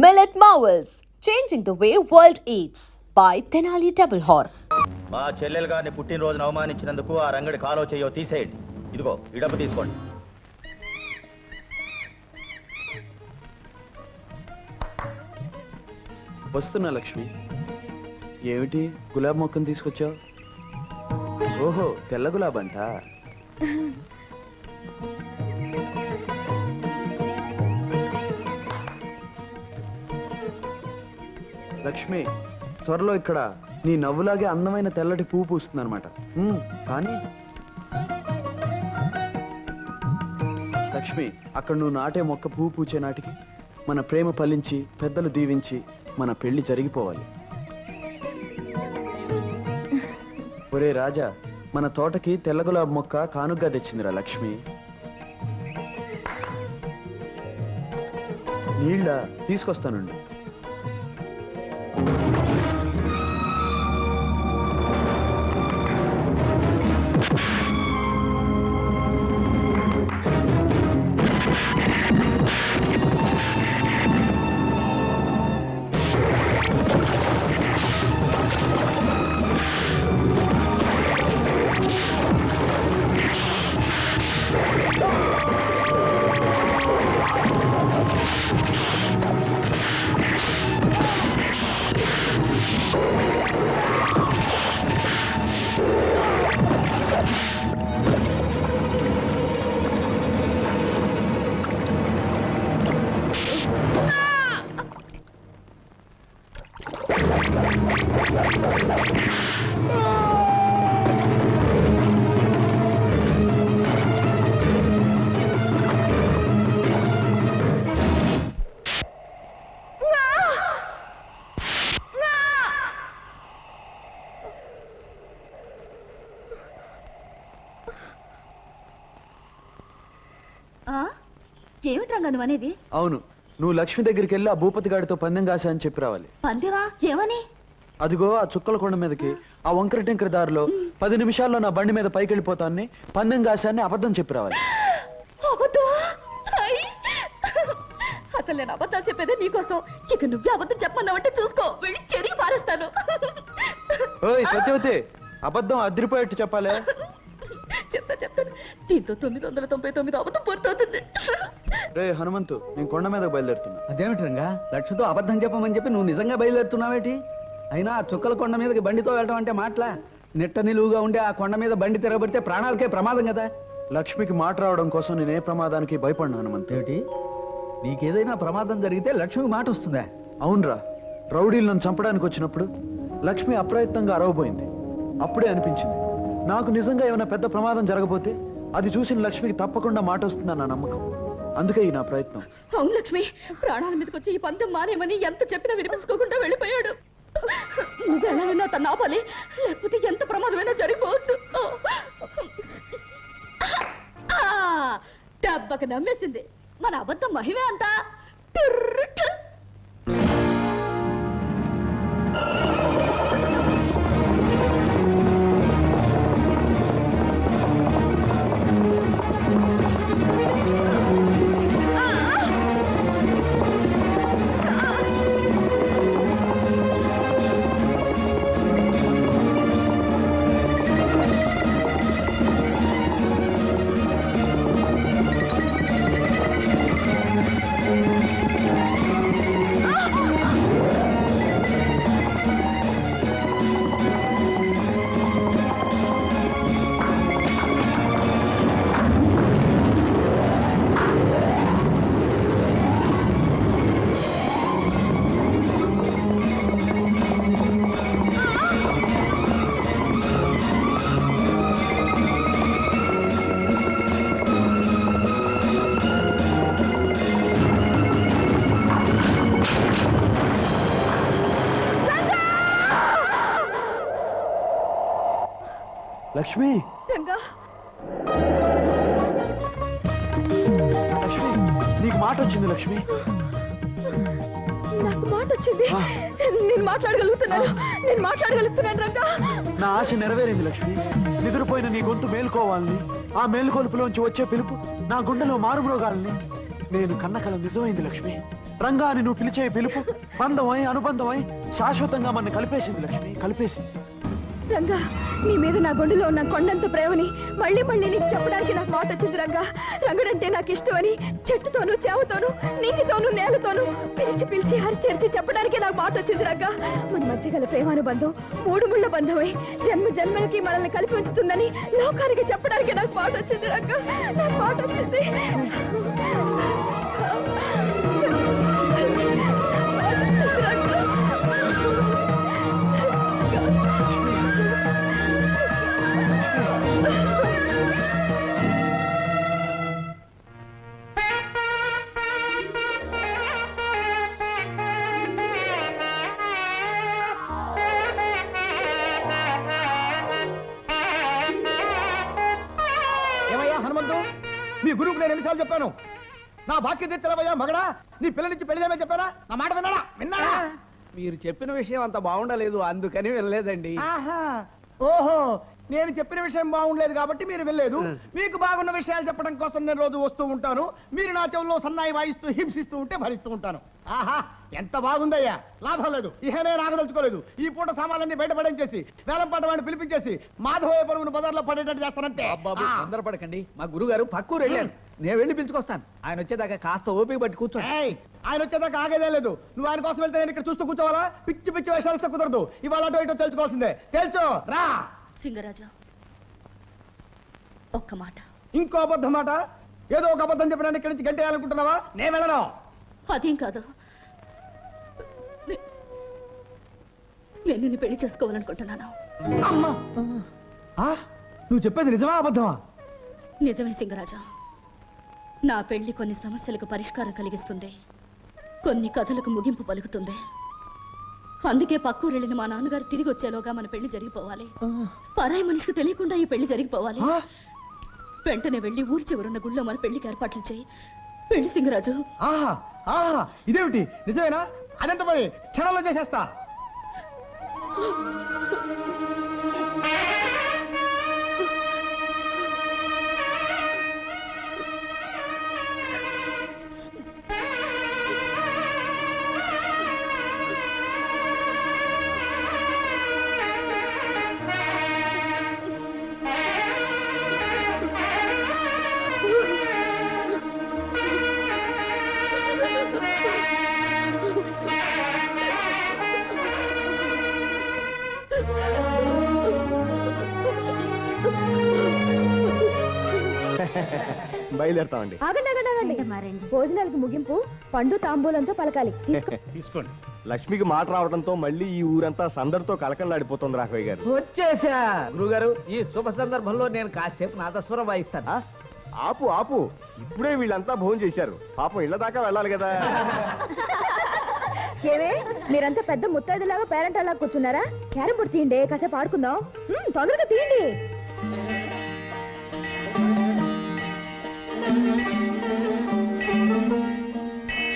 Millet Marvels, changing the way world eats by Tenali Double Horse. మా చెల్లెలు గారిని పుట్టినరోజున అవమానించినందుకు ఆ రంగడి కాలో చేయో తీసేయండి. ఇదిగో ఈ డబ్బు తీసుకోండి. వస్తున్నా లక్ష్మి. ఏమిటి గులాబ్ మొక్కను తీసుకొచ్చావు? ఓహో, తెల్ల గులాబ్ అంట. లక్ష్మి, త్వరలో ఇక్కడ నీ నవ్వులాగే అందమైన తెల్లటి పువ్వు పూస్తుందన్నమాట. కానీ లక్ష్మి, అక్కడ నువ్వు నాటే మొక్క పువ్వు పూచే నాటికి మన ప్రేమ ఫలించి పెద్దలు దీవించి మన పెళ్లి జరిగిపోవాలి. ఒరే రాజా, మన తోటకి తెల్ల గులాబ్ మొక్క కానుగ్గా తెచ్చిందిరా లక్ష్మి. నీళ్ళ తీసుకొస్తానండి. ఏమిటి రంగా నువ్వు అనేది? అవును, నువ్వు లక్ష్మి దగ్గరికి వెళ్ళి ఆ భూపతి గాడితో పందెం కాశా అని చెప్పి రావాలి. పందెవా? ఏమని? అదిగో ఆ చుక్కల కొండ మీదకి ఆ వంకర టింకర దారిలో 10 నిమిషాల్లో నా బండి మీద పైకి వెళ్ళిపోతాన్ని పందెం కాశాన్ని అబద్ధం చెప్పి రావాలి. అసలు నేను అబద్ధాలు చెప్పేదే నీకోసం. ఇక నువ్వే అబద్ధం చెప్పమన్నావంటే చూసుకో, వెళ్ళి చెరిగి పారేస్తాను. ఓయ్ సత్యవతి, అబద్ధం అదిరిపోయేట్టు చెప్పాలే. చెప్తాను. దీంతో 999 అబద్ధం పూర్తవుతుంది. రే హనుమంతు, నేను కొండ మీద బయలుదేరుతున్నా. అదేమిటి రంగా, లక్ష్మితో అబద్ధం చెప్పమని చెప్పి నువ్వు నిజంగా బయలుదేరుతున్నావేటి? అయినా ఆ చుక్కల కొండ మీదకి బండితో వెళ్ళడం అంటే మాటలా? నిట్ట నిలువుగా ఉండే ఆ కొండ మీద బండి తిరగబడితే ప్రాణాలకే ప్రమాదం కదా. లక్ష్మికి మాట రావడం కోసం నేను ఏ ప్రమాదానికి భయపడినా హనుమంతు. ఏమిటి, నీకేదైనా ప్రమాదం జరిగితే లక్ష్మికి మాట వస్తుందా? అవునరా, రౌడీలు నన్ను చంపడానికి వచ్చినప్పుడు లక్ష్మి అప్రయత్నంగా అరవబోయింది. అప్పుడే అనిపించింది నాకు నిజంగా ఏమైనా పెద్ద ప్రమాదం జరగబోతే అది చూసిన లక్ష్మికి తప్పకుండా మాట వస్తుందని నా నమ్మకం. అందుకే ఈ నా ప్రయత్నం. అవును లక్ష్మి, ప్రాణాల మీదకి వచ్చి ఈ పందెం మానేమని ఎంత చెప్పినా వినిపించుకోకుండా వెళ్ళిపోయాడు. నువ్వు ఎలాగైనా తను ఆపాలి, లేకపోతే ఎంత ప్రమాదమైనా జరిగిపోవచ్చు. దెబ్బకి నమ్మేసింది. మన అబద్ధం మహిమే అంతా. లక్ష్మి, లక్ష్మి, నీకు మాట వచ్చింది లక్ష్మి. నాకు మాట వచ్చింది. నేను మాట్లాడగలుగుతున్నాను రంగా. నా ఆశ నెరవేరింది లక్ష్మి. నిద్రపోయిన నీ గొంతు మేల్కోవాలని, ఆ మేలుకొలుపులోంచి వచ్చే పిలుపు నా గుండెలో మారుమ్రోగాలని నేను కన్న కల నిజమైంది లక్ష్మి. రంగా అని నువ్వు పిలిచే ఈ పిలుపు బంధమై అనుబంధమై శాశ్వతంగా మన కలిపేసింది లక్ష్మి, కలిపేసింది. రంగా, నీ మీద నా గుండెలో ఉన్న కొండంత ప్రేమని మళ్ళీ మళ్ళీ నీకు చెప్పడానికి నాకు మాట వచ్చింది రంగా. రంగుడంటే నాకు ఇష్టమని చెట్టుతోనూ చేవతోనూ నీటితోనూ నేలతోనూ పిలిచి పిలిచి హరిచేర్చి చెప్పడానికి నాకు మాట వచ్చింది రంగా. మన మధ్య గల ప్రేమానుబంధం మూడు ముళ్ళ బంధమై జన్మ జన్మలకి మనల్ని కలిపి ఉంచుతుందని లోకానికి చెప్పడానికి నాకు మాట వచ్చింది రంగా. నాకు మాట వచ్చింది. ఏమయ్యా హనుమంతు, మీ గురువుకు నేను ఎన్నిసార్లు చెప్పాను నా బాక్య తెలవయ్యా మగడా, నీ పిల్లనిచ్చి పెళ్లి చేయమని చెప్పారా? నా మాట విన్నాడా? మీరు చెప్పిన విషయం అంత బాగుండలేదు, అందుకని వెళ్ళలేదండి. ఓహో, నేను చెప్పిన విషయం బాగుండలేదు కాబట్టి మీరు వెళ్ళలేదు. మీకు బాగున్న విషయాలు చెప్పడం కోసం నేను రోజు వస్తూ ఉంటాను. మీరు నా చెవుల్లో సన్నాయి వాయిస్తూ హింసిస్తూ ఉంటే భరిస్తూ ఉంటాను. ఆహా, ఎంత బాగుందయ్యా. లాభం లేదు, ఇహ నేను ఆగదలుచుకోలేదు. ఈ పూట సామాన్లన్నీ బయటపడించేసి వేలంపాట వాడిని పిలిపించేసి మాధవయ్య పరుగును బజార్లో పడేటట్టు చేస్తానంటే. తొందరపడకండి, మా గురుగారు పక్కూరు వెళ్ళాను. నేను వెళ్ళి పిలుచుకొస్తాను. ఆయన వచ్చేదాకా కాస్త ఓపిక పట్టి కూర్చోండి. ఆయన వచ్చేదాకా ఆగేదే లేదు. నువ్వు ఆయన కోసం వెళ్తే నేను ఇక్కడ చూస్తూ కూర్చోవాలా? పిచ్చి పిచ్చి వేషాలతో కుదరదు. ఇవాళ అటో ఇటో తెలుసుకోవాల్సిందే. తెలుసు రా. సింగరాజు, ఒక్క మాట. ఇంకో అబద్ధం మాట? ఏదో ఒక అబద్ధం చెప్పినా ఇక్కడి నుంచి గంటేయాలనుకుంటున్నావా? నేను వెళ్ళను. అదేం కాదు, నేను నిన్ను పెళ్లి చేసుకోవాలనుకుంటున్నాను. అమ్మా, నువ్వు చెప్పేది నిజమా అబద్ధమా? నిజమే సింగరాజు. నా పెళ్లి కొన్ని సమస్యలకు పరిష్కారం కలిగిస్తుంది, కొన్ని కథలకు ముగింపు పలుకుతుంది. అందుకే పక్కూరు వెళ్ళిన మా నాన్నగారు తిరిగి వచ్చేలోగా మన పెళ్లి జరిగిపోవాలి. పరాయి మనిషికి తెలియకుండా ఈ పెళ్లి జరిగిపోవాలి. వెంటనే వెళ్ళి ఊరి చివరున్న గుళ్ళో మన పెళ్లికి ఏర్పాట్లు చేయి. పెళ్లి సింగరాజు. ఆహా ఆహా, ఇదేమిటి? నిజమేనా? అదెంత పని, క్షణంలో చేసేస్తా. బయలుదేరుతామండి. భోజనాలకు ముగింపు పండు తాంబూలంతో పలకాలి. తీసుకోండి. లక్ష్మికి మాట రావడంతో మళ్ళీ ఈ ఊరంతా సందడితో కలకలాడిపోతుంది రాఘవయ్య గారు. వచ్చేసా గురుగారు. ఈ శుభ సందర్భంలో నేను కాసేపు నాదస్వరం వాయిస్తాను. ఆపు ఆపు, ఇప్పుడే వీళ్ళంతా భోజనం చేశారు. పాపం ఇళ్ళ దాకా వెళ్ళాలి కదా. ఏవే, మీరంతా పెద్ద ముత్తైదులాగా పేరెంట్ అలా కూర్చున్నారా? క్యారం బోర్డు తీయండి, కాసేపు ఆడుకుందాం. తొందరగా తీయండి.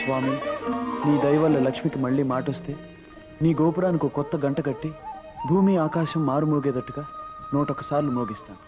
స్వామి, నీ దయ వల్ల లక్ష్మికి మళ్ళీ మాట వస్తే నీ గోపురానికి ఒక కొత్త గంట కట్టి భూమి ఆకాశం మారుమోగేటట్టుగా 101 సార్లు మోగిస్తాను.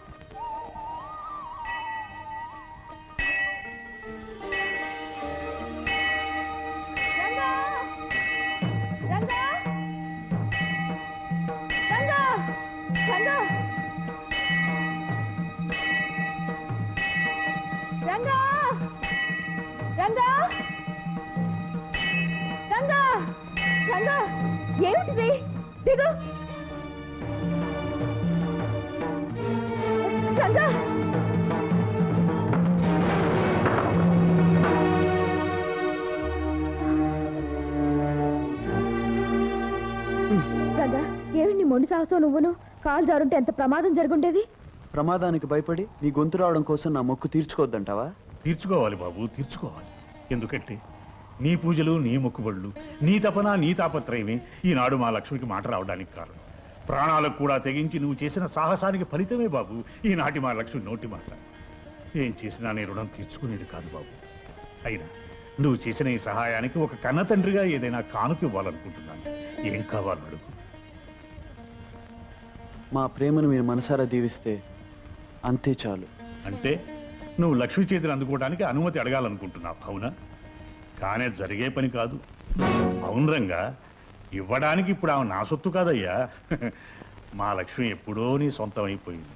ఏమిటిది? దిగు. రంగా, రంగా, ఏమిటి మొండి సాహసం నువ్వును? కాలు జారుంటే ఎంత ప్రమాదం జరుగుండేది. ప్రమాదానికి భయపడి నీ గొంతు రావడం కోసం నా మొక్కు తీర్చుకోవద్దంటావా? తీర్చుకోవాలి బాబు, తీర్చుకోవాలి. ఎందుకంటే నీ పూజలు, నీ మొక్కుబడులు, నీ తపన, నీ తాపత్రయమే ఈనాడు మా లక్ష్మికి మాట రావడానికి కారణం. ప్రాణాలకు కూడా తెగించి నువ్వు చేసిన సాహసానికి ఫలితమే బాబు ఈనాటి మా లక్ష్మి నోటి మాట. ఏం చేసినా నీ రుణం తీర్చుకునేది కాదు బాబు. అయినా నువ్వు చేసిన ఈ సహాయానికి ఒక కన్న తండ్రిగా ఏదైనా కానుక ఇవ్వాలనుకుంటున్నాను. ఏం కావాలో అడుగు. మా ప్రేమను మీరు మనసారా దీవిస్తే అంతే చాలు. అంటే నువ్వు లక్ష్మి చేతిని అందుకోవడానికి అనుమతి అడగాలనుకుంటున్నావు, అవునా? కానే జరిగే పని కాదు. అవును రంగా, ఇవ్వడానికి ఇప్పుడు ఆమె నా సొత్తు కాదయ్యా. మా లక్ష్మి ఎప్పుడో నీ సొంతం అయిపోయింది.